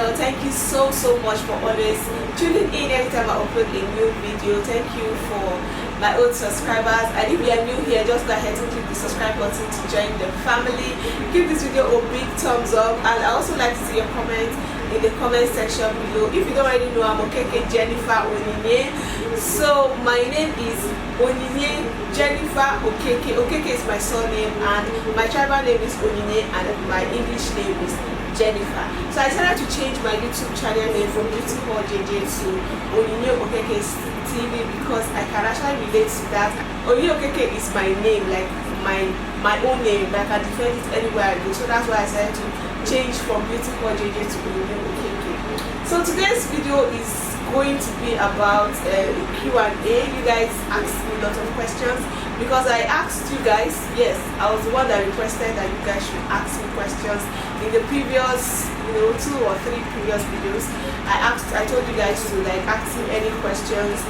channel. Thank you so much for always tuning in every time I upload a new video. Thank you for my old subscribers, and if you are new here, just go ahead and click the subscribe button to join the family. Give this video a big thumbs up, and I also like to see your comments in the comment section below. If you don't already know, I'm Okeke Jennifer Onyinye. So my name is Onyinye Jennifer Okeke. Okeke is my surname, and my tribal name is Onyinye, and my English name is Jennifer. So I decided to change my YouTube channel name from Beautiful JJ to Onyinye Okeke TV because I can actually relate to that. Onyinye Okeke is my name, like my own name. Like I can defend it anywhere I go. So that's why I decided to change from Beautiful JJ to Onyinye Okeke. So today's video is going to be about Q&A. You guys asked me a lot of questions because I asked you guys. Yes, I was the one that requested that you guys should ask me questions in the previous 2 or 3 previous videos. I told you guys to like ask me any questions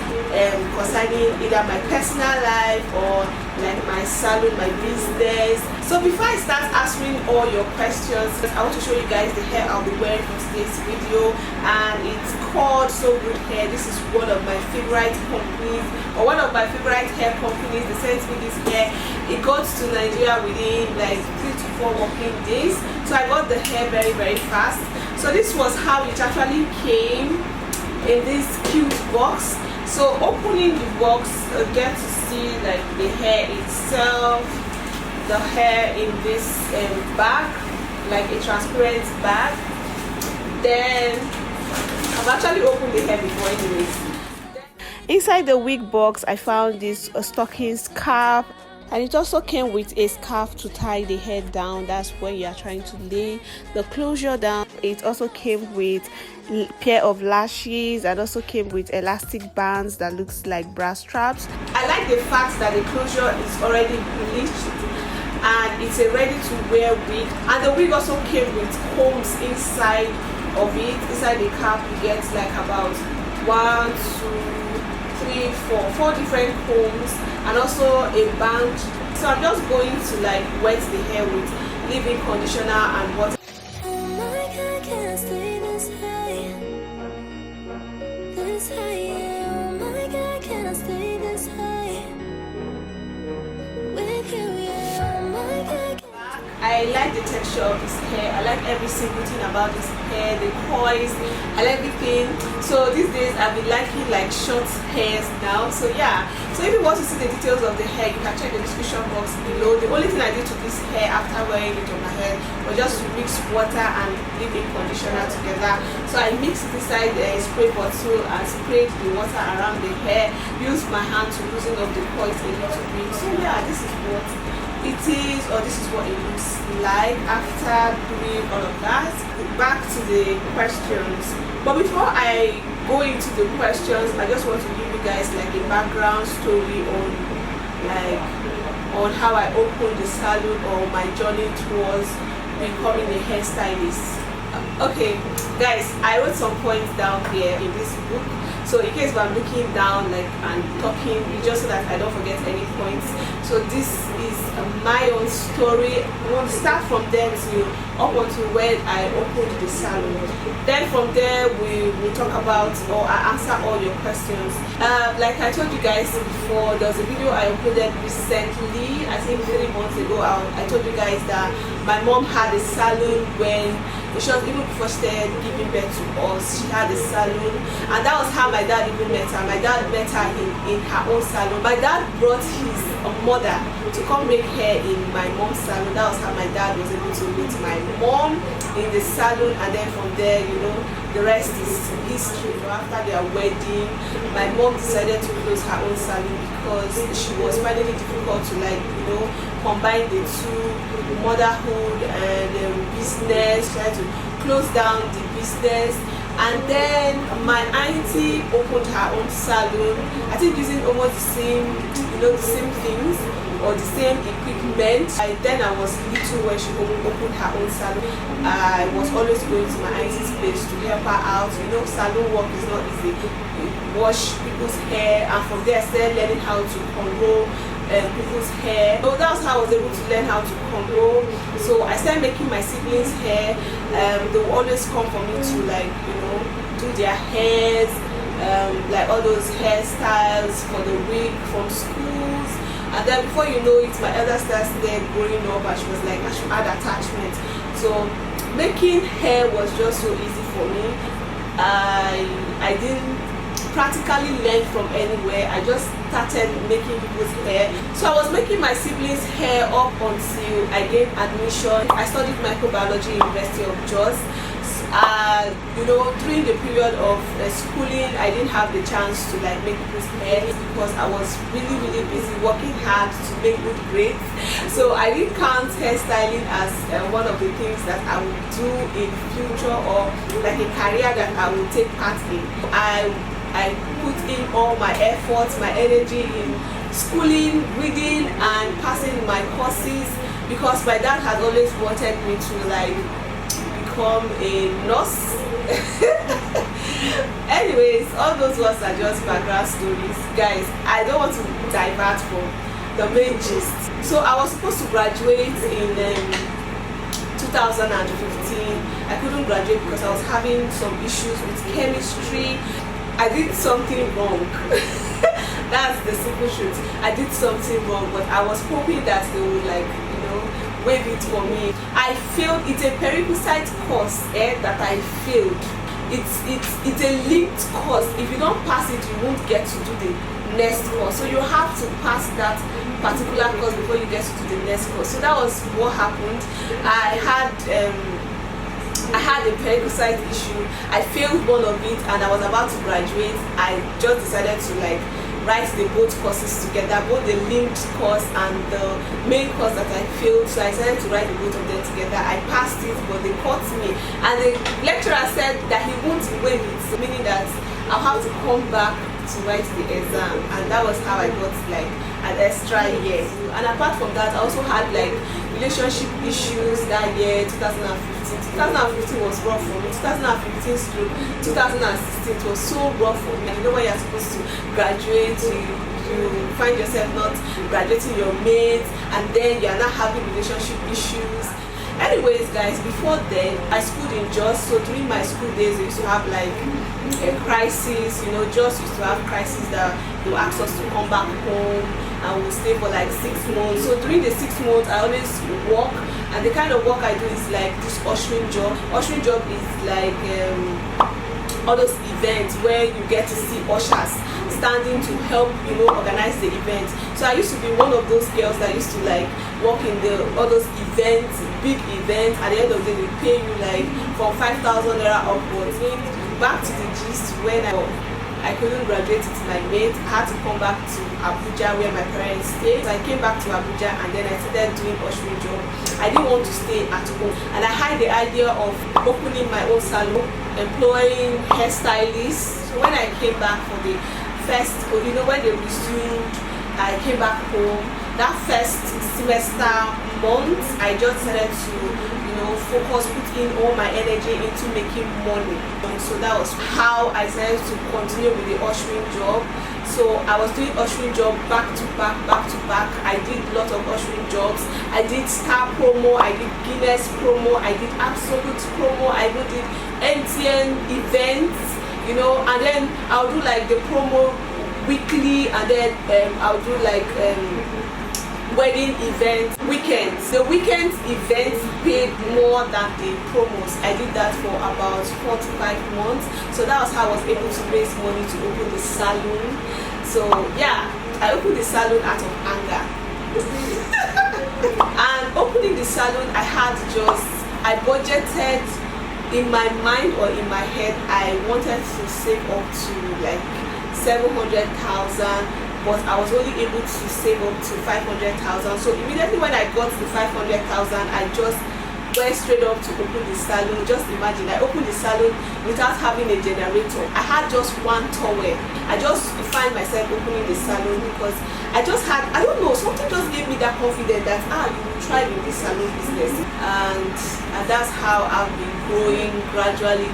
concerning either my personal life or like my salon, my business. So before I start answering all your questions, I want to show you guys the hair I'll be wearing for today's video, and it's called Sogoodhair. This is one of my favorite companies, or one of my favorite hair companies. They sent me this hair. It got to Nigeria within like 3 to 4 working days. So I got the hair very fast. So this was how it actually came in this cute box. So opening the box, get to see like the hair itself, the hair in this bag, like a transparent bag. Then I've actually opened the hair before anyways. Inside the wig box, I found this stocking scarf, and it also came with a scarf to tie the hair down. That's when you are trying to lay the closure down. It also came with a pair of lashes, and also came with elastic bands that looks like bra straps. I like the fact that the closure is already bleached and it's a ready to wear wig, and the wig also came with combs inside of it. Inside the cap you get like about 1, 2, 3, 4 different combs, and also a band. So I'm just going to like wet the hair with leave-in conditioner and water. Oh my God, can I stay this high? This high, oh my God, can I stay this high? With you, yeah, oh my God. I like the texture of this hair. I like every single thing about this hair, the coils, I like everything. So these days I've been liking like short hairs now. So yeah, so if you want to see the details of the hair, you can check the description box below. The only thing I did to this hair after wearing it on my head was just to mix water and leave-in conditioner together. So I mixed it inside a spray bottle and sprayed the water around the hair, used my hand to loosen up the coils a little bit. So yeah, this is what it is, or this is what it looks like after doing all of that. Back to the questions, but before I go into the questions, I just want to give you guys like a background story on how I opened the salon, or my journey towards becoming a hairstylist. Okay guys, I wrote some points down here in this book, so in case if I'm looking down like and talking, just so that I don't forget any points. So this is my own story. We'll start from there to up until when I opened the salon. Then from there we will talk about, or I answer all your questions. Like I told you guys before, there was a video I uploaded recently, I think 3 months ago. I told you guys that my mom had a salon when she was, even before she started giving birth to us, she had a salon, and that was how my dad even met her. My dad met her in her own salon. My dad brought his mother to come make hair in my mom's salon. That was how my dad was able to meet my mom in the salon, and then from there, the rest is history. After their wedding, my mom decided to close her own salon because she was finding it difficult to combine the two, motherhood and business. Try to close down the business, and then my auntie opened her own salon, I think using almost the same things or the same equipment. Then I was little when she opened her own salon. I was always going to my auntie's place to help her out. Salon work is not easy. You wash people's hair, and from there I started learning how to unroll people's hair. So that's how I was able to learn how to combo. So I started making my siblings' hair. They would always come for me to, like, you know, do their hairs, like all those hairstyles for the wig from schools. And then before you know it, my elder sister started growing up and she was like, I should add attachment. So making hair was just so easy for me. I didn't practically learn from anywhere. I just started making people's hair. So I was making my siblings' hair up until I gained admission. I studied microbiology in University of Jos. You know, during the period of schooling, I didn't have the chance to like make people's hair because I was really busy working hard to make good grades. So I didn't count hairstyling as one of the things that I would do in future, or like a career that I would take part in. I put in all my efforts, my energy in schooling, reading, and passing my courses because my dad has always wanted me to like become a nurse. Anyways, all those ones are just background stories. Guys, I don't want to divert from the main gist. So I was supposed to graduate in 2015. I couldn't graduate because I was having some issues with chemistry. I did something wrong. That's the simple truth. I did something wrong, but I was hoping that they would, like, you know, waive it for me. I failed. It's a prerequisite course that I failed. It's a linked course. If you don't pass it, you won't get to do the next course. So you have to pass that particular course before you get to do the next course. So that was what happened. I had a prerequisite issue. I failed one of it and I was about to graduate. I just decided to like write the both courses together, both the linked course and the main course that I failed. So I decided to write the both of them together. I passed it, but they caught me, and the lecturer said that he won't waive it, so meaning that I'll have to come back to write the exam, and that was how I got like an extra year. And apart from that, I also had like relationship issues that year, 2015. 2015 was rough for me. 2015 through 2016 it was so rough for me. You know, when you're supposed to graduate, you find yourself not graduating your mates, and then you're not having relationship issues. Anyways, guys, before then I schooled in Jos. So during my school days, we used to have like a crisis. You know, Jos used to have crisis that they will ask us to come back home and we'll stay for like 6 months. So during the 6 months I always work, and the kind of work I do is like this ushering job. Ushering job is like all those events where you get to see ushers standing to help, you know, organize the event. So I used to be one of those girls that used to like work in all those events, big events. At the end of the day, they pay you like from 5,000 naira upwards. Back to the gist, when I couldn't graduate with my mate, I had to come back to Abuja where my parents stay. So I came back to Abuja and then I started doing ushering job. I didn't want to stay at home, and I had the idea of opening my own salon, employing hairstylists. So when I came back for the first, you know, when they resumed, I came back home. That first semester month, I just decided to, you know, focus, put in all my energy into making money. So that was how I decided to continue with the ushering job. So I was doing ushering job back to back. I did a lot of ushering jobs. I did Star promo, I did Guinness promo, I did Absolute promo, I even did MTN events, you know, and then I'll do like the promo weekly, and then I'll do like wedding events, weekends. The weekend events paid more than the promos. I did that for about 4 to 5 months. So that was how I was able to raise money to open the salon. So yeah, I opened the salon out of anger. And opening the salon, I budgeted in my mind or in my head. I wanted to save up to like 700,000. But I was only able to save up to 500,000. So immediately when I got the 500,000, I just went straight up to open the salon. Just imagine, I opened the salon without having a generator. I had just one towel. I just find myself opening the salon because I just had, I don't know, something just gave me that confidence that you will try with this salon business. And that's how I've been growing gradually.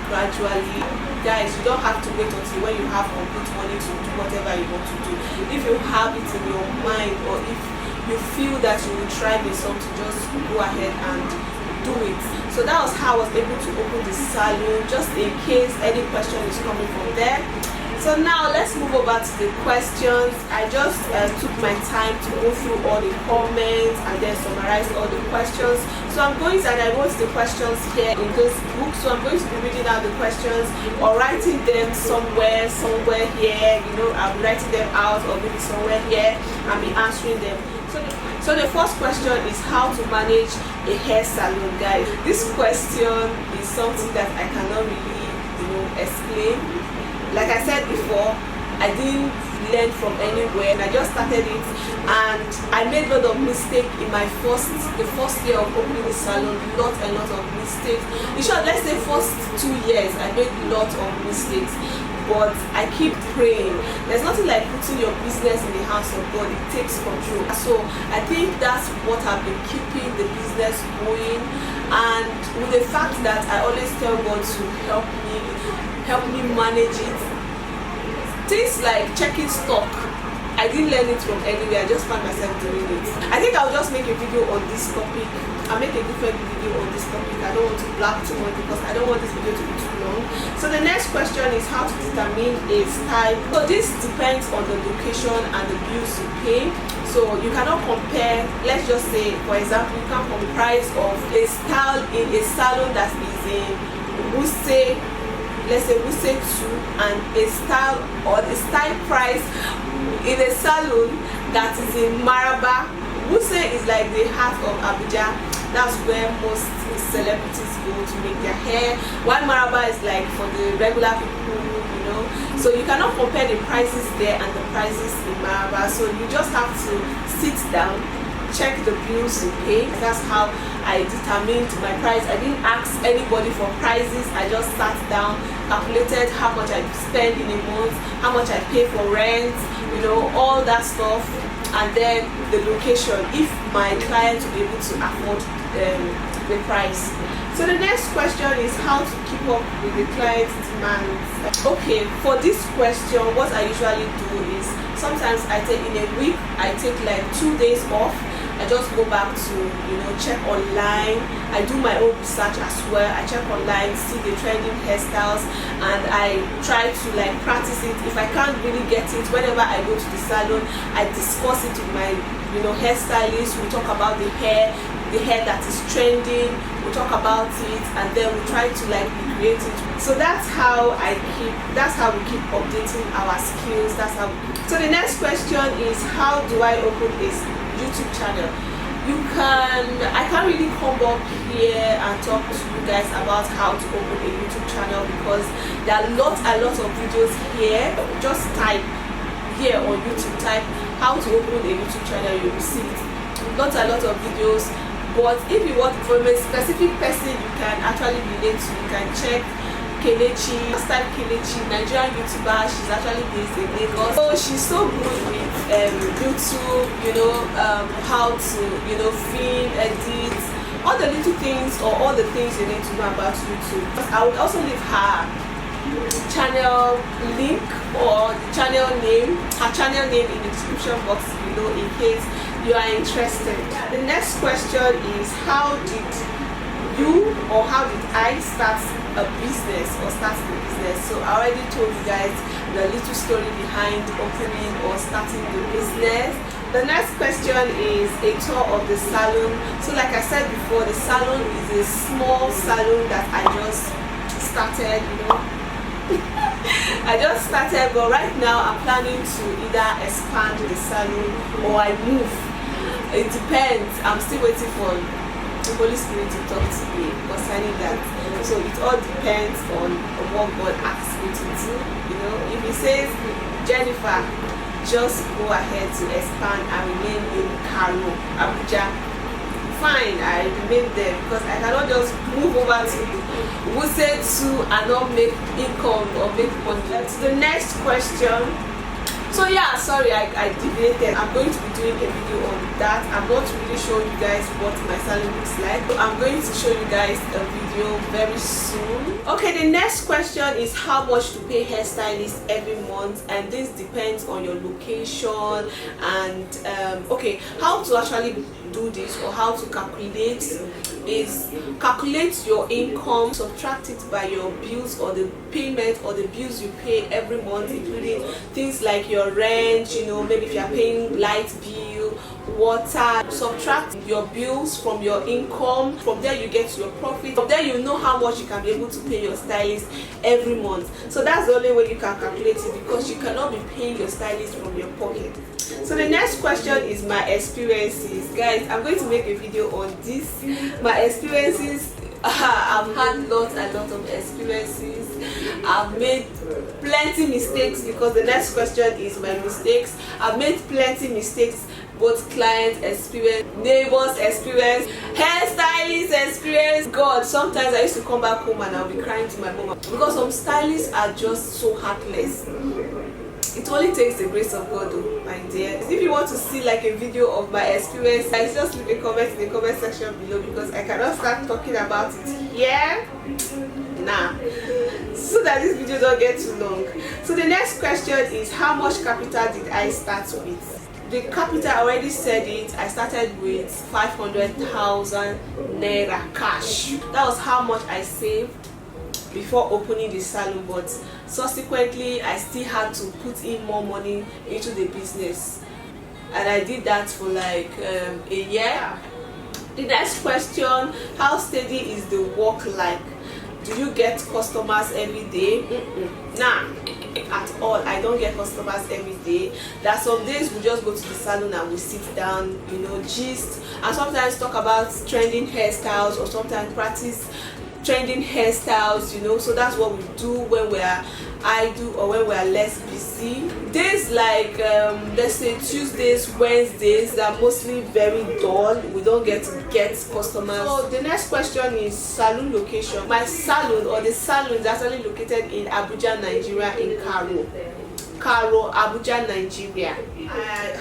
Guys, you don't have to wait until when you have complete money to do whatever you want to do. If you have it in your mind, or if you feel that you will try with something, just go ahead and do it. So that was how I was able to open the salon, just in case any question is coming from there. So now let's move over to the questions. I just took my time to go through all the comments and then summarize all the questions. So I'm going to, and I wrote the questions here in this book, so I'm going to be reading out the questions or writing them somewhere here, you know, I'll be writing them out, or maybe somewhere here and be answering them. So the first question is how to manage a hair salon, guys. This question is something that I cannot really, you know, explain. Like I said before, I didn't learn from anywhere, and I just started it, and I made a lot of mistakes in the first year of opening the salon. A lot of mistakes. In short, let's say first 2 years I made a lot of mistakes, but I keep praying. There's nothing like putting your business in the hands of God. It takes control. So I think that's what I've been keeping the business going, and with the fact that I always tell God to help me manage it. Things like checking stock, I didn't learn it from anywhere. I just found myself doing it. I think I'll just make a video on this topic. I'll make a different video on this topic. I don't want to blab too much because I don't want this video to be too long. So the next question is how to determine a style. So this depends on the location and the bills you pay. So you cannot compare, let's just say, for example, you can compare the price of a style in a salon that is in Wuse, let's say Wuse 2, and a style or the style price in a salon that is in Maraba. Wuse is like the heart of Abuja. That's where most celebrities go to make their hair, while Maraba is like for the regular people, you know. So you cannot compare the prices there and the prices in Maraba. So you just have to sit down, check the bills you pay. That's how I determined my price. I didn't ask anybody for prices. I just sat down, calculated how much I spend in a month, how much I pay for rent, you know, all that stuff, and then the location, if my client will be able to afford the price. So the next question is how to keep up with the client's demands. Okay, for this question, what I usually do is sometimes I take in a week, I take like 2 days off. I just go back to, you know, check online. I do my own research as well. I check online, see the trending hairstyles, and I try to like practice it. If I can't really get it, whenever I go to the salon, I discuss it with my, you know, hairstylist. We talk about the hair that is trending. We talk about it, and then we try to like recreate it. So that's how we keep updating our skills. So the next question is how do I open this YouTube channel? I can't really come up here and talk to you guys about how to open a YouTube channel because there are lots of videos here. Just type here on YouTube, type how to open a YouTube channel, you will see it. Lots of videos. But if you want from a specific person you can actually relate to, you can check Kelechi, type Kelechi, Nigerian YouTuber. She's actually based in Lagos. So she's so good with YouTube, you know, how to, you know, film, edit, all the little things or all the things you need to know about YouTube. I would also leave her channel link or the channel name, her channel name in the description box below in case you are interested. The next question is how did I start a business or start the business? So I already told you guys the little story behind opening or starting the business. The next question is a tour of the salon. So like I said before, the salon is a small salon that I just started, you know. I just started, but right now I'm planning to either expand the salon or I move. It depends. I'm still waiting for the Holy Spirit to talk to me concerning that. So it all depends on what God asks me to do. You know, if He says, Jennifer, just go ahead to expand and remain in Karo, Abuja fine, I remain there because I cannot just move over to Wuse 2 and not make income or make money. That's the next question. So yeah, sorry, I deviated. I'm going to be doing a video on that. I'm not really showing you guys what my salon looks like. So I'm going to show you guys a video very soon. Okay, the next question is how much to pay hairstylist every month, and this depends on your location and okay, how to actually do this or how to calculate is calculate your income, subtract it by your bills or the payment or the bills you pay every month, including things like your rent, you know, maybe if you are paying light bill, water. Subtract your bills from your income. From there you get your profit. From there you know how much you can be able to pay your stylist every month. So that's the only way you can calculate it, because you cannot be paying your stylist from your pocket. So the next question is my experiences. Guys, I'm going to make a video on this, my experiences. I've had a lot of experiences. I've made plenty mistakes, because the next question is my mistakes. I've made plenty mistakes, both client experience, neighbors experience, hairstylist experience. God, sometimes I used to come back home and I'll be crying to my mom, because some stylists are just so heartless. It only takes the grace of God, though, my dear. If you want to see like a video of my experience, guys, just leave a comment in the comment section below, because I cannot start talking about it here. Nah, so that this video don't get too long. So the next question is how much capital did I start with? The capital, I already said it. I started with 500,000 naira cash. That was how much I saved before opening the salon, but subsequently I still had to put in more money into the business, and I did that for like a year. The next question, how steady is the work like? Do you get customers every day? Nah, at all. I don't get customers every day. There are some days we just go to the salon and we sit down, you know, gist, and sometimes talk about trending hairstyles, or sometimes practice trending hairstyles, you know. So that's what we do when we're idle or when we're less busy. Days like let's say Tuesdays, Wednesdays, they're mostly very dull. We don't get to get customers. So the next question is Saloon location. My salon, or the salon, is actually located in Abuja, Nigeria, in Karo, Abuja, Nigeria.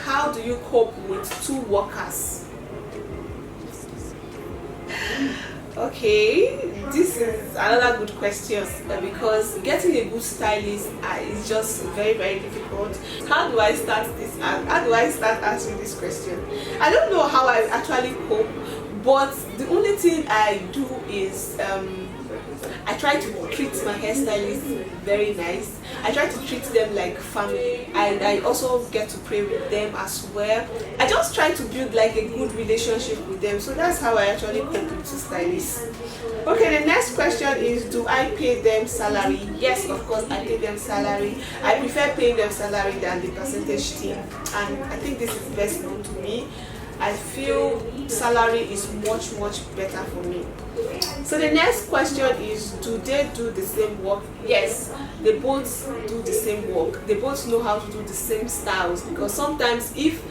How do you cope with 2 workers? Okay, this is another good question, because getting a good stylist is just very difficult. How do I start this? How do I start answering this question? I don't know how I actually cope, but the only thing I do is I try to treat my hairstylist very nice. I try to treat them like family, and I also get to pray with them as well. I just try to build like a good relationship with them. So that's how I actually cope with 2 stylists. Okay, the next question is, do I pay them salary? Yes, of course I pay them salary. I prefer paying them salary than the percentage thing, and I think this is best known to me. I feel salary is much better for me. So the next question is, do they do the same work? Yes, they both do the same work. They both know how to do the same styles, because sometimes if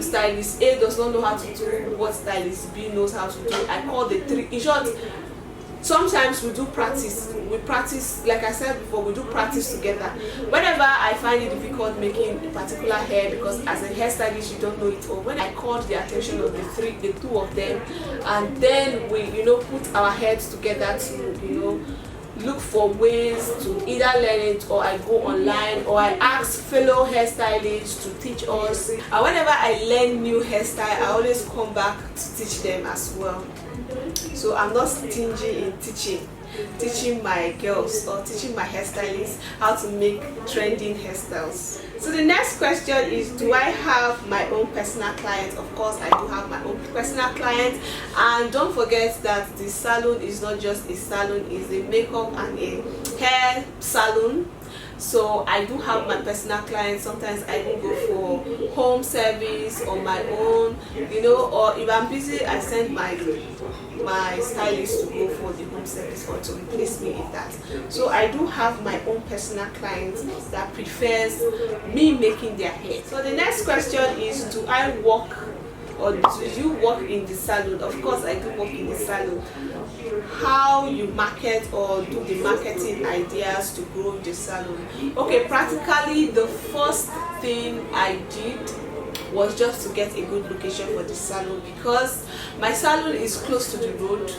stylist A does not know how to do what stylist B knows how to do, I call the 3. In short, sometimes we do practice. We practice, like I said before, we do practice together. Whenever I find it difficult making a particular hair, because as a hairstylist you don't know it all, when I called the attention of the 2 of them, and then we, you know, put our heads together to, you know, look for ways to either learn it, or I go online, or I ask fellow hairstylists to teach us. And whenever I learn new hairstyle, I always come back to teach them as well. So I'm not stingy in teaching my girls or teaching my hairstylists how to make trending hairstyles. So the next question is, do I have my own personal client? Of course I do have my own personal client, and don't forget that the salon is not just a salon, it's a makeup and a hair salon. So I do have my personal clients. Sometimes I even go for home service on my own, you know, or if I'm busy I send my stylist to go for the home service or to replace me in that. So I do have my own personal clients that prefers me making their hair. So the next question is, do I work or do you work in the salon? Of course I do work in the salon. How you market or do the marketing ideas to grow the salon? Okay, practically the first thing I did was just to get a good location for the salon, because my salon is close to the road.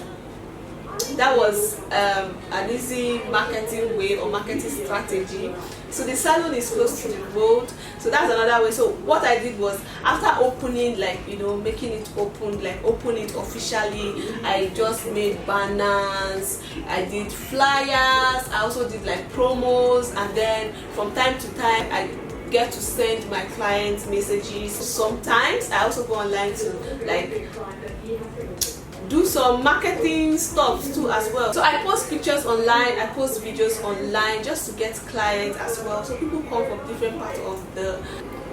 That was an easy marketing way or marketing strategy. So the salon is close to the road, so that's another way. So what I did was, after opening, like, you know, making it open, like open it officially, I just made banners, I did flyers, I also did like promos, and then from time to time I get to send my clients messages. Sometimes I also go online to like do some marketing stuff too as well. So I post pictures online, I post videos online just to get clients as well. So people come from different parts of the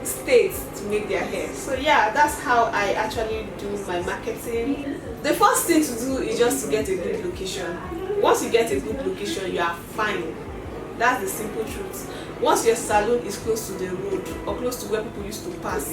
states to make their hair. So yeah, that's how I actually do my marketing. The first thing to do is just to get a good location. Once you get a good location, you are fine. That's the simple truth. Once your salon is close to the road or close to where people used to pass,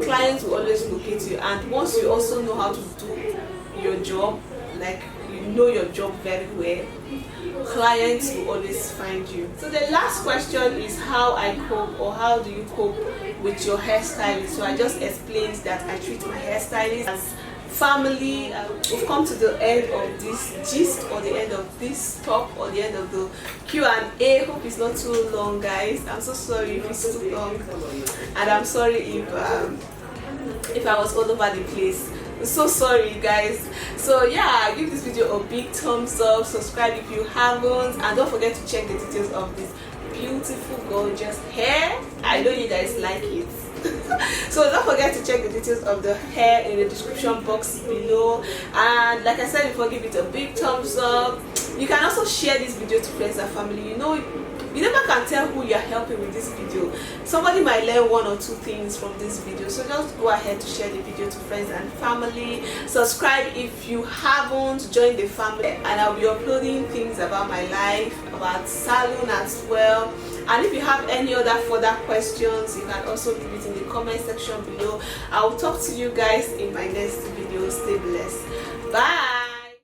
clients will always locate you. And once you also know how to do your job, like you know your job very well, clients will always find you. So the last question is how I cope, or how do you cope with your hairstylist? So I just explained that I treat my hairstylist as family. We've come to the end of this gist, or the end of this talk, or the end of the Q&A. Hope it's not too long, guys. I'm so sorry if it's too long, and I'm sorry if I was all over the place. I'm so sorry, guys. So yeah, give this video a big thumbs up, subscribe if you haven't, and don't forget to check the details of this beautiful gorgeous hair. I know you guys like it. So don't forget to check the details of the hair in the description box below, and like I said before, give it a big thumbs up. You can also share this video to friends and family. You know, you never can tell who you're helping with this video. Somebody might learn one or two things from this video, so just go ahead to share the video to friends and family. Subscribe if you haven't, join the family, and I'll be uploading things about my life, about salon as well. And if you have any other further questions, you can also leave it in the comment section below. I will talk to you guys in my next video. Stay blessed. Bye.